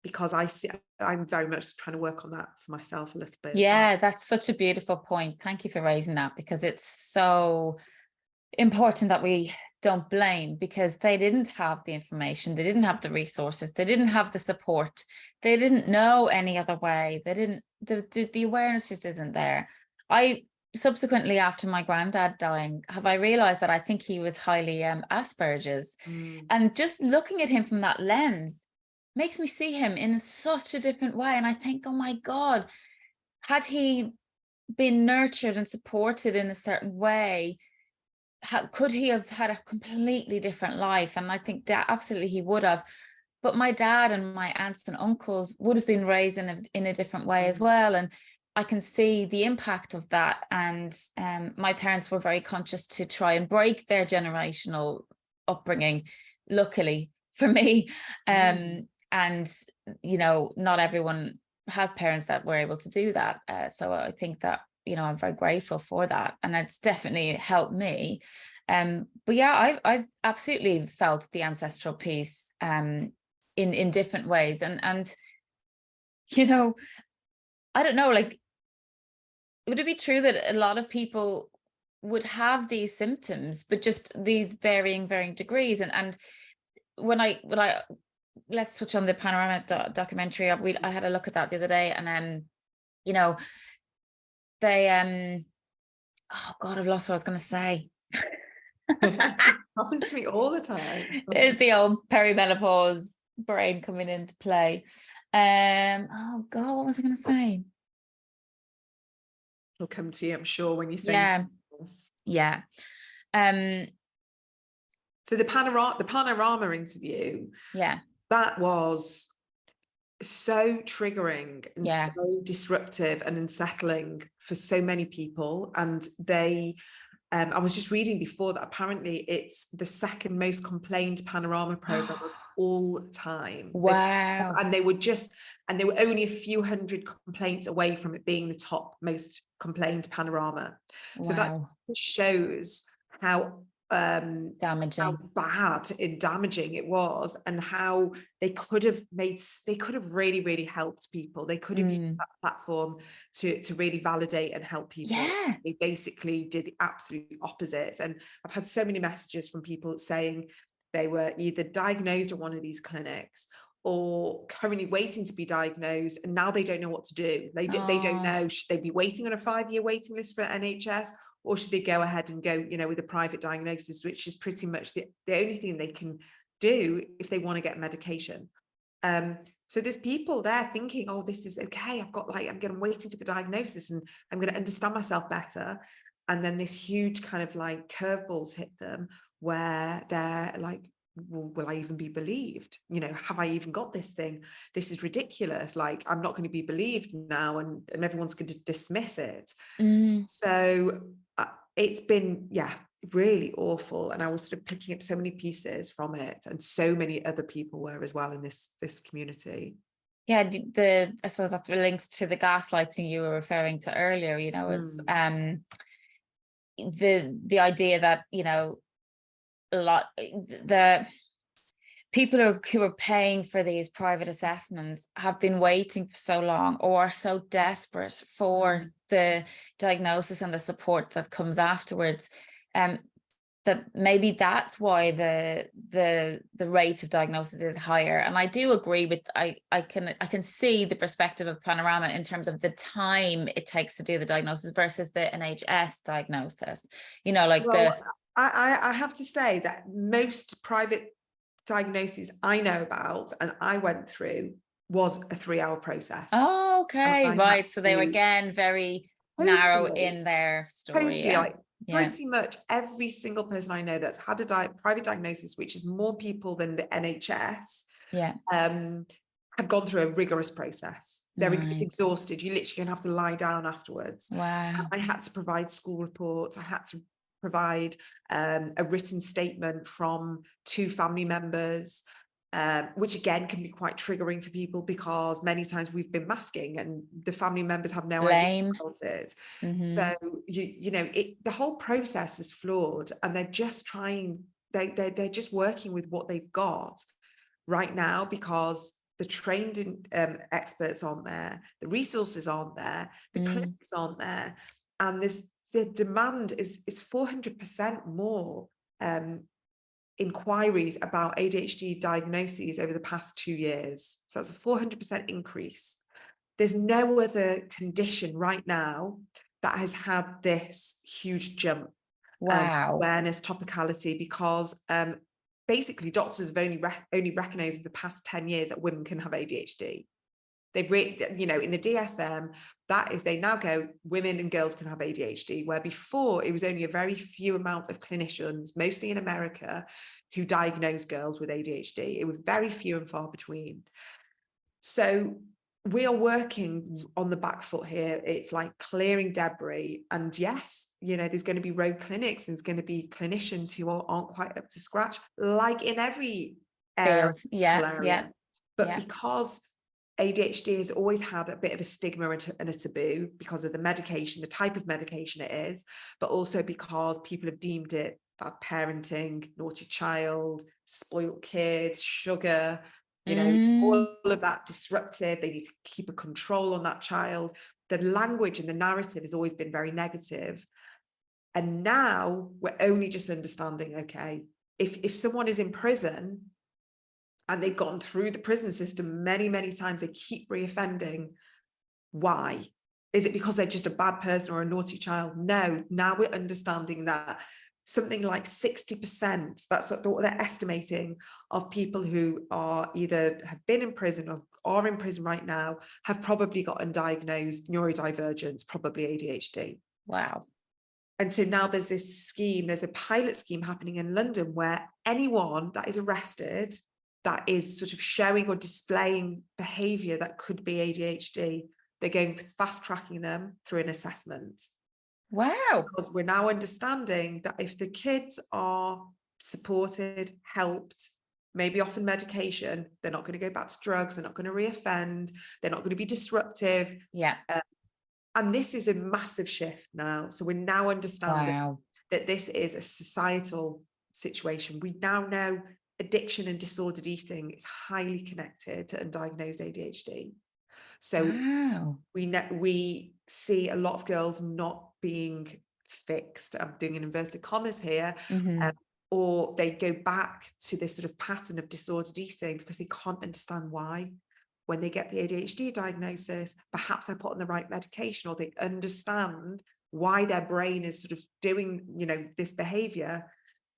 Because I'm very much trying to work on that for myself a little bit. Yeah, that's such a beautiful point. Thank you for raising that, because it's so important that we don't blame, because they didn't have the information, they didn't have the resources, they didn't have the support, they didn't know any other way, they didn't, the awareness just isn't there. I subsequently, after my granddad dying, I realized that I think he was highly Asperger's, and just looking at him from that lens makes me see him in such a different way. And I think, oh my God, had he been nurtured and supported in a certain way, could he have had a completely different life? And I think that absolutely he would have. But my dad and my aunts and uncles would have been raised in a different way as well. And I can see the impact of that. And my parents were very conscious to try and break their generational upbringing, luckily for me. And, you know, not everyone has parents that were able to do that. So I think that, you know, I'm very grateful for that. And it's definitely helped me. But yeah, I've absolutely felt the ancestral piece in different ways. And, you know, I don't know, like, would it be true that a lot of people would have these symptoms, but just these varying degrees? And when I let's touch on the Panorama documentary. I had a look at that the other day, and you know, they oh God, I've lost what I was going to say. Happens to me all the time. There's the old perimenopause brain coming into play. Oh God, what was I going to say? It'll come to you, I'm sure, when you say yeah. So the Panorama interview, that was so triggering and so disruptive and unsettling for so many people. And they I was just reading before that apparently it's the second most complained Panorama program all the time. Wow. And they were only a few hundred complaints away from it being the top most complained panorama. So that Wow. shows how Damaging. bad and damaging it was, and how they could have really helped people. They could have used that platform to really validate and help people. Yeah. They basically did the absolute opposite. And I've had so many messages from people saying they were either diagnosed at one of these clinics or currently waiting to be diagnosed, and now they don't know what to do. They don't know, should they be waiting on a 5-year waiting list for NHS, or should they go ahead and go, with a private diagnosis, which is pretty much the only thing they can do if they want to get medication. So there's people there thinking, oh, this is okay, I'm waiting for the diagnosis and I'm going to understand myself better. And then this huge kind of like curveballs hit them, where they're like, well, will I even be believed? Have I even got this thing? This is ridiculous. Like, I'm not going to be believed now, and everyone's going to dismiss it. So it's been, really awful. And I was sort of picking up so many pieces from it, and so many other people were as well in this community. Yeah, I suppose that links to the gaslighting you were referring to earlier. It's the idea that the people who are paying for these private assessments have been waiting for so long, or are so desperate for the diagnosis and the support that comes afterwards, that maybe that's why the rate of diagnosis is higher. And I do agree with, I can see the perspective of Panorama in terms of the time it takes to do the diagnosis versus the NHS diagnosis. I have to say that most private diagnoses I know about and I went through was a 3-hour process. Oh, okay, right. So they were again very narrow in their story. Pretty much every single person I know that's had a private diagnosis, which is more people than the NHS, have gone through a rigorous process. They're exhausted. You literally gonna have to lie down afterwards. Wow. I had to provide school reports. I had to provide a written statement from 2 family members, which again can be quite triggering for people, because many times we've been masking and the family members have no idea about it. So the whole process is flawed, and they're just they're just working with what they've got right now, because the trained experts aren't there, the resources aren't there, the clinics aren't there, and the demand is 400% more inquiries about ADHD diagnoses over the past 2 years. So that's a 400% increase. There's no other condition right now that has had this huge jump. Awareness, topicality, because basically doctors have only recognized in the past 10 years that women can have ADHD. They've really, in the DSM, that is, they now go, women and girls can have ADHD, where before it was only a very few amount of clinicians, mostly in America, who diagnosed girls with ADHD. It was very few and far between. So we are working on the back foot here. It's like clearing debris. And yes, there's going to be rogue clinics, and there's going to be clinicians who aren't quite up to scratch, like in every area. But because ADHD has always had a bit of a stigma and a taboo because of the medication, the type of medication it is, but also because people have deemed it bad parenting, naughty child, spoiled kids, sugar, all of that disruptive. They need to keep a control on that child. The language and the narrative has always been very negative. And now we're only just understanding, okay, if someone is in prison and they've gone through the prison system many, many times, they keep reoffending. Why? Is it because they're just a bad person or a naughty child? No, now we're understanding that something like 60%, that's what they're estimating, of people who are either have been in prison or are in prison right now have probably got undiagnosed neurodivergent, probably ADHD. Wow. And so now there's a pilot scheme happening in London where anyone that is arrested that is sort of showing or displaying behavior that could be ADHD, they're going fast tracking them through an assessment. Wow. Because we're now understanding that if the kids are supported, helped, maybe often medication. They're not going to go back to drugs. They're not going to reoffend. They're not going to be disruptive. Yeah. And this is a massive shift now. So we're now understanding Wow. that this is a societal situation. We now know addiction and disordered eating is highly connected to undiagnosed ADHD. So Wow. we see a lot of girls not being fixed. I'm doing an inverted commas here. Or they go back to this sort of pattern of disordered eating because they can't understand why. When they get the ADHD diagnosis, perhaps they're put on the right medication, or they understand why their brain is sort of doing, this behavior.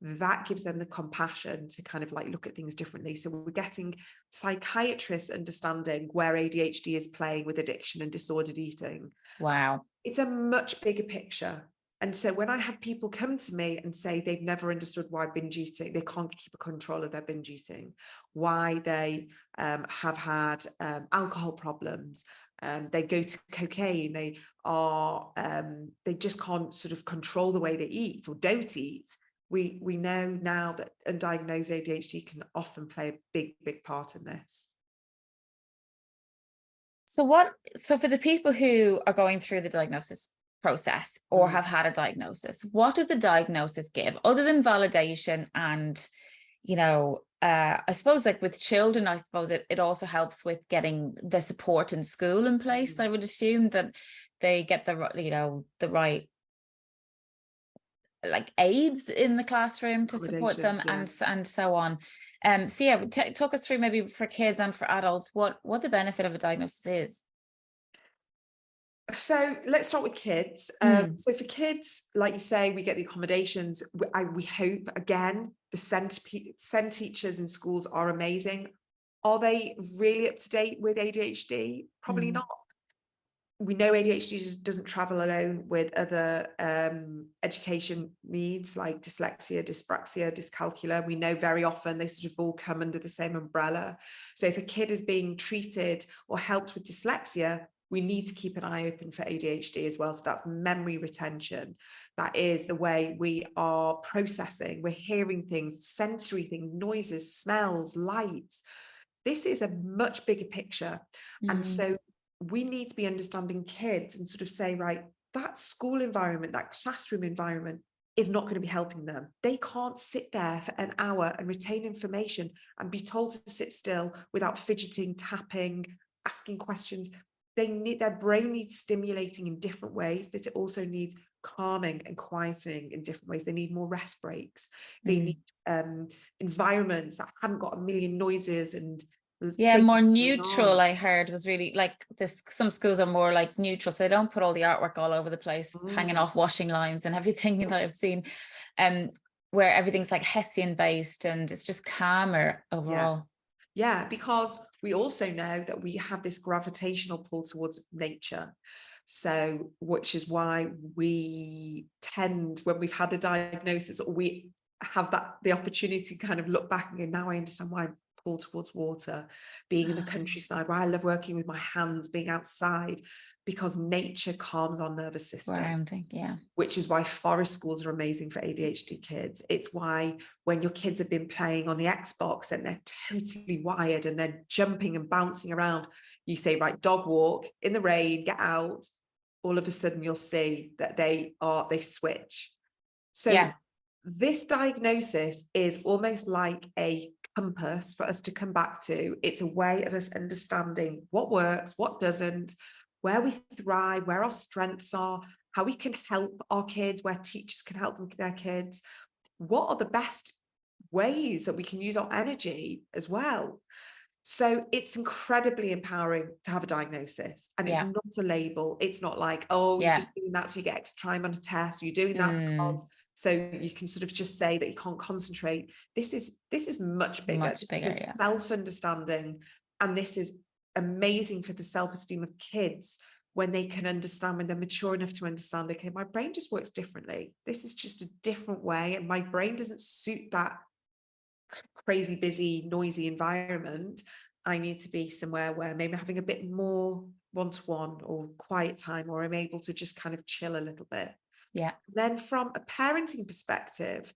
That gives them the compassion to kind of like look at things differently. So we're getting psychiatrists understanding where ADHD is playing with addiction and disordered eating. Wow. It's a much bigger picture. And so when I have people come to me and say they've never understood why binge eating, they can't keep a control of their binge eating, why they have had alcohol problems, they go to cocaine, they just can't sort of control the way they eat or don't eat. We know now that undiagnosed ADHD can often play a big part in this. So for the people who are going through the diagnosis process or have had a diagnosis, what does the diagnosis give other than validation? And, I suppose like with children, I suppose it also helps with getting the support in school in place. I would assume that they get the right like aids in the classroom to support them and so on. So yeah, talk us through maybe for kids and for adults what the benefit of a diagnosis is. So let's start with kids. So for kids, like you say, we get the accommodations. We hope, again, the SEND teachers in schools are amazing. Are they really up to date with ADHD? Probably not. We know ADHD doesn't travel alone with other education needs like dyslexia, dyspraxia, dyscalculia. We know very often they sort of all come under the same umbrella. So if a kid is being treated or helped with dyslexia, we need to keep an eye open for ADHD as well. So that's memory retention. That is the way we are processing. We're hearing things, sensory things, noises, smells, lights. This is a much bigger picture. And so we need to be understanding kids and sort of say, right, that school environment, that classroom environment is not going to be helping them. They can't sit there for an hour and retain information and be told to sit still without fidgeting, tapping, asking questions. Their brain needs stimulating in different ways, but it also needs calming and quietening in different ways. They need more rest breaks. They need environments that haven't got a million noises and more neutral. I heard was really like this. Some schools are more like neutral, so they don't put all the artwork all over the place, hanging off washing lines and everything that I've seen, where everything's like Hessian based and it's just calmer overall. Yeah, because we also know that we have this gravitational pull towards nature. So, which is why we tend, when we've had a diagnosis, or we have the opportunity to kind of look back and go, now I understand why I pull towards water, being in the countryside, why I love working with my hands, being outside, because nature calms our nervous system. Grounding, Which is why forest schools are amazing for ADHD kids. It's why when your kids have been playing on the Xbox, then they're totally wired and they're jumping and bouncing around. You say, right, dog walk in the rain, get out. All of a sudden you'll see that they switch. So this diagnosis is almost like a compass for us to come back to. It's a way of us understanding what works, what doesn't, where we thrive, where our strengths are, how we can help our kids, where teachers can help them with their kids. What are the best ways that we can use our energy as well? So it's incredibly empowering to have a diagnosis, and it's not a label. It's not like, you're just doing that so you get extra time on a test, you're doing that because so you can sort of just say that you can't concentrate. This is much bigger. Self-understanding, and this is amazing for the self-esteem of kids when they can understand, when they're mature enough to understand, okay, my brain just works differently. This is just a different way, and my brain doesn't suit that crazy, busy, noisy environment. I need to be somewhere where maybe I'm having a bit more one-to-one or quiet time, or I'm able to just kind of chill a little bit. Then from a parenting perspective,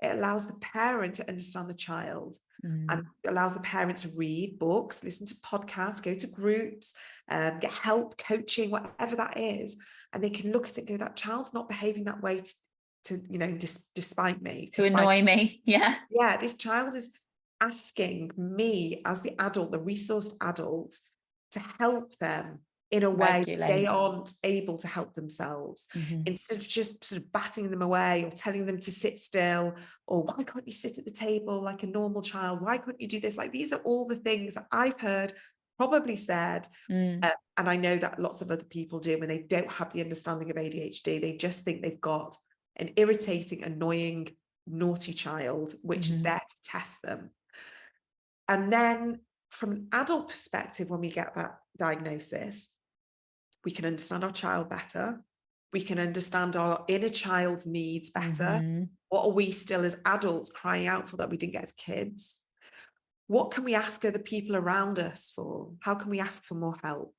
It allows the parent to understand the child, Mm. and allows the parent to read books, listen to podcasts, go to groups, get help, coaching, whatever that is. And they can look at it and go, that child's not behaving that way to despite me. To annoy me. Yeah. Yeah, this child is asking me as the adult, the resourced adult, to help them in a way they Regulate. aren't able to help themselves, instead of just sort of batting them away or telling them to sit still, or why can't you sit at the table like a normal child? Why couldn't you do this? Like, these are all the things that I've heard, probably said, and I know that lots of other people do when they don't have the understanding of ADHD. They just think they've got an irritating, annoying, naughty child, which is there to test them. And then from an adult perspective, when we get that diagnosis, we can understand our child better. We can understand our inner child's needs better. What are we still as adults crying out for that we didn't get as kids? What can we ask other people around us for? How can we ask for more help?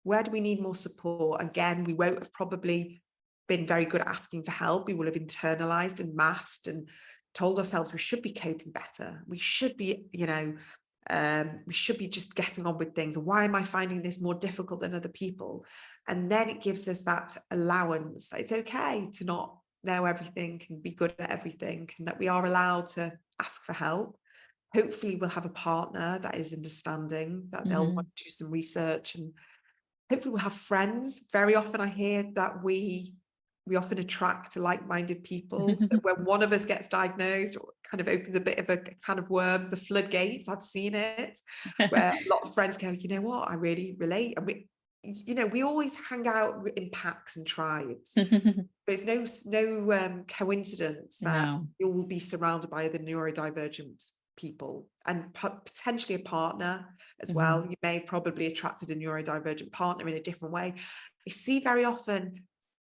Where do we need more support? Again, we won't have probably been very good at asking for help. We will have internalized and masked and told ourselves we should be coping better. We should be, we should be just getting on with things. Why am I finding this more difficult than other people? And then it gives us that allowance that it's okay to not know everything and be good at everything, and that we are allowed to ask for help. Hopefully we'll have a partner that is understanding, that they'll want to do some research, and hopefully we'll have friends. Very often I hear that we often attract like-minded people. So when one of us gets diagnosed, or kind of opens a bit of a can of worms, the floodgates, I've seen it, where a lot of friends go, you know what, I really relate. And we always hang out in packs and tribes. There's no coincidence that you will be surrounded by other neurodivergent people, and potentially a partner as well. You may have probably attracted a neurodivergent partner in a different way. I see very often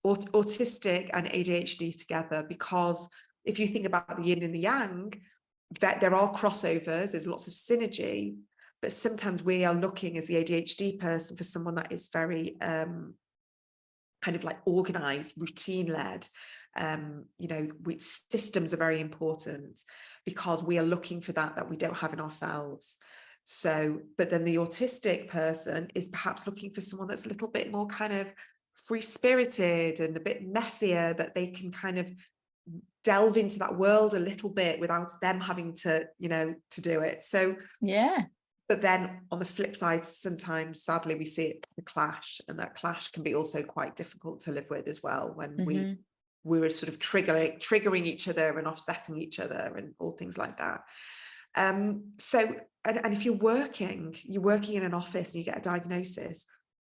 autistic and ADHD together, because if you think about the yin and the yang, that there are crossovers, there's lots of synergy, but sometimes we are looking as the ADHD person for someone that is very kind of like organized, routine led. Systems are very important, because we are looking for that we don't have in ourselves. So, but then the autistic person is perhaps looking for someone that's a little bit more kind of free-spirited and a bit messier, that they can kind of delve into that world a little bit without them having to do it. So yeah. But then on the flip side, sometimes sadly we see it, the clash, and that clash can be also quite difficult to live with as well, when we were sort of triggering each other and offsetting each other and all things like that. So if you're working in an office and you get a diagnosis,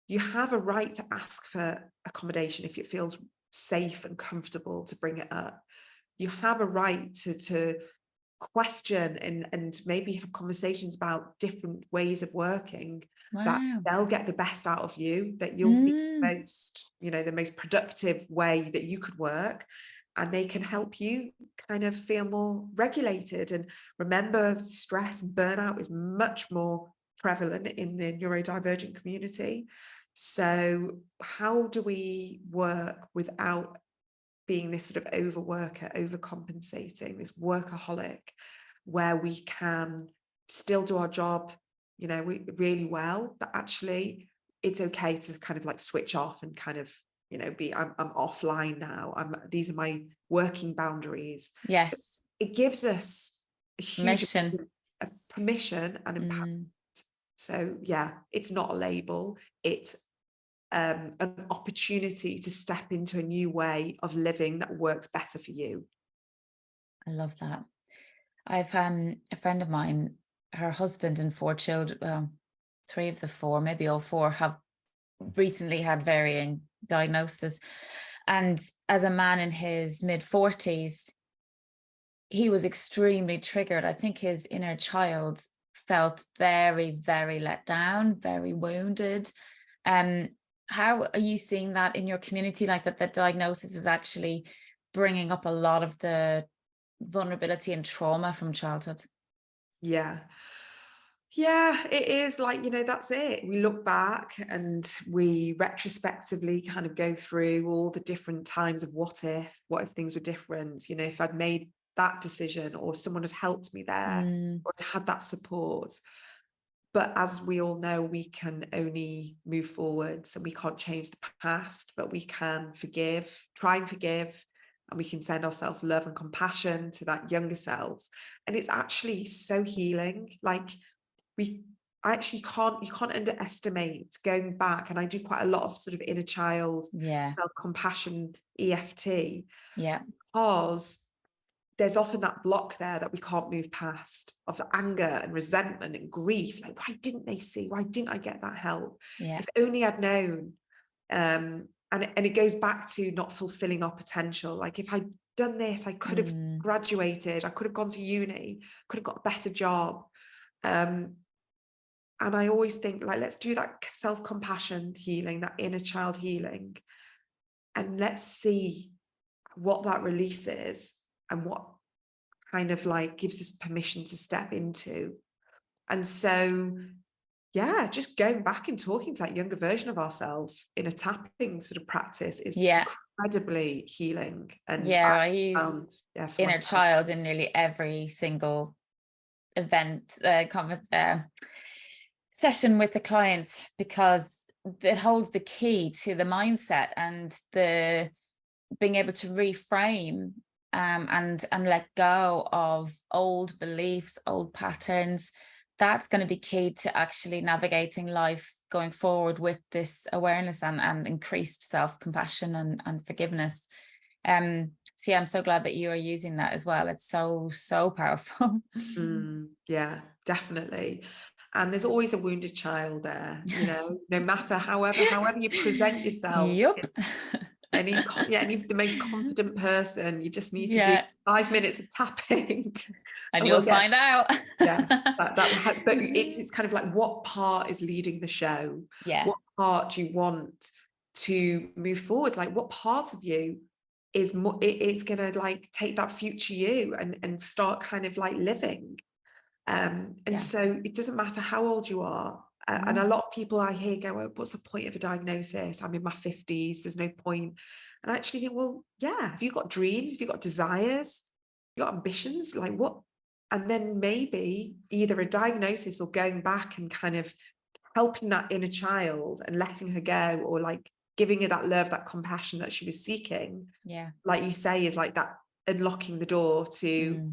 you have a right to ask for accommodation if it feels safe and comfortable to bring it up. You have a right to question and maybe have conversations about different ways of working, that they'll get the best out of you, that you'll be the most productive way that you could work, and they can help you kind of feel more regulated. And remember, stress and burnout is much more prevalent in the neurodivergent community. So how do we work without being this sort of overworker, overcompensating, this workaholic, where we can still do our job, really well, but actually it's okay to kind of like switch off and kind of, I'm offline now. These are my working boundaries. Yes. So it gives us a huge permission and empowerment. So yeah, it's not a label. It's an opportunity to step into a new way of living that works better for you. I love that. I've a friend of mine, her husband and 4 children, well, 3 of the 4, maybe all 4, have recently had varying diagnoses. And as a man in his mid-40s, he was extremely triggered. I think his inner child felt very, very let down, very wounded. How are you seeing that in your community, like that the diagnosis is actually bringing up a lot of the vulnerability and trauma from childhood? Yeah, it is like, that's it. We look back and we retrospectively kind of go through all the different times of what if things were different. If I'd made that decision, or someone had helped me there, or had that support. But as we all know, we can only move forward. So we can't change the past, but we can try and forgive, and we can send ourselves love and compassion to that younger self. And it's actually so healing. Like you can't underestimate going back. And I do quite a lot of sort of inner child self-compassion EFT. Yeah. Because there's often that block there that we can't move past, of the anger and resentment and grief. Like, why didn't they see? Why didn't I get that help? Yeah. If only I'd known. And it goes back to not fulfilling our potential. Like, if I'd done this, I could have graduated, I could have gone to uni, could have got a better job. And I always think, like, let's do that self-compassion healing, that inner child healing, and let's see what that releases and what kind of like gives us permission to step into. And so, yeah, just going back and talking to that younger version of ourselves in a tapping sort of practice is incredibly healing. And I use inner myself. child in nearly every single event, session with the client, because it holds the key to the mindset and the being able to reframe and let go of old beliefs, old patterns. That's going to be key to actually navigating life going forward with this awareness and increased self-compassion and forgiveness. So yeah, I'm so glad that you are using that as well. It's so powerful. Yeah, definitely. And there's always a wounded child there, you know, no matter however you present yourself. Yep. Any the most confident person, you just need to do 5 minutes of tapping and you'll find out. But it's kind of like, what part is leading the show? What part do you want to move forward? Like, what part of you is more, it's gonna like take that future you and start kind of like living. So it doesn't matter how old you are. And a lot of people I hear go, oh, what's the point of a diagnosis? I'm in my 50s, there's no point. And I actually think, well, yeah, have you got dreams? Have you got desires? You got ambitions? Like what? And then maybe either a diagnosis or going back and kind of helping that inner child and letting her go, or like giving her that love, that compassion that she was seeking. Yeah. Like you say, is like that unlocking the door to,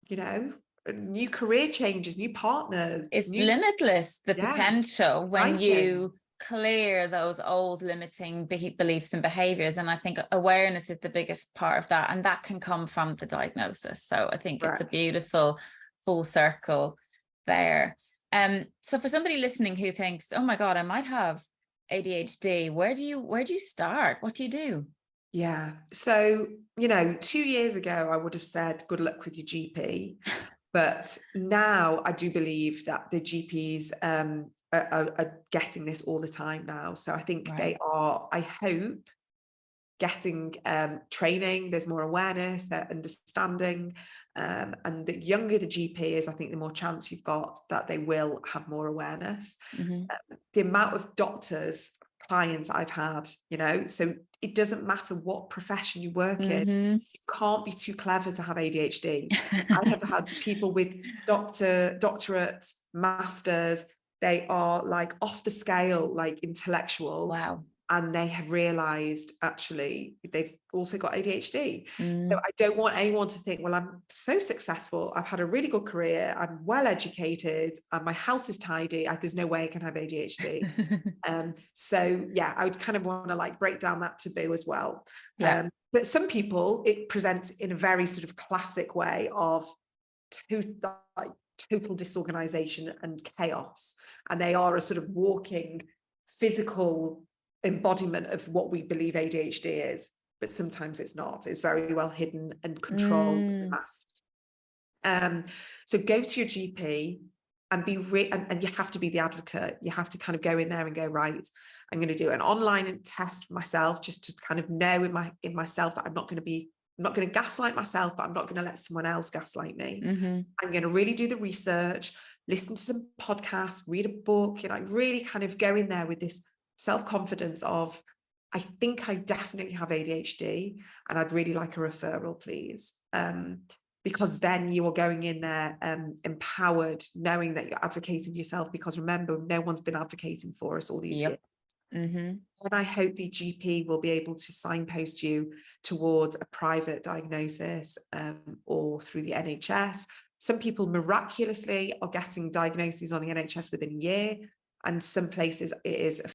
you know, new career changes, new partners. It's limitless, the potential when you clear those old limiting beliefs and behaviors. And I think awareness is the biggest part of that. And that can come from the diagnosis. So I think it's a beautiful full circle there. So for somebody listening who thinks, oh my God, I might have ADHD, where do you start? What do you do? Yeah. So, you know, 2 years ago, I would have said, good luck with your GP. But now I do believe that the GPs are getting this all the time now. So I think they are, I hope, getting training. There's more awareness, they're understanding. And the younger the GP is, I think the more chance you've got that they will have more awareness. The amount of clients I've had, you know, so it doesn't matter what profession you work in, you can't be too clever to have ADHD. I have had people with doctorates, masters, they are like off the scale, like intellectual. Wow. And they have realized actually they've also got ADHD. So I don't want anyone to think, well, I'm so successful, I've had a really good career, I'm well educated, and my house is tidy, there's no way I can have ADHD. So yeah, I would kind of want to like break down that taboo as well. But some people, it presents in a very sort of classic way of total disorganization and chaos, and they are a sort of walking physical embodiment of what we believe ADHD is, but sometimes it's not. It's very well hidden and controlled and masked. So go to your GP and and you have to be the advocate. You have to kind of go in there and go, right, I'm going to do an online test for myself, just to kind of know in myself that I'm not going to gaslight myself, but I'm not going to let someone else gaslight me. I'm going to really do the research, listen to some podcasts, read a book, you know, really kind of go in there with this self-confidence of, I think I definitely have ADHD and I'd really like a referral, please. because then you are going in there empowered, knowing that you're advocating for yourself, because remember, no one's been advocating for us all these years. And I hope the GP will be able to signpost you towards a private diagnosis or through the NHS. Some people miraculously are getting diagnoses on the NHS within a year, and some places it is a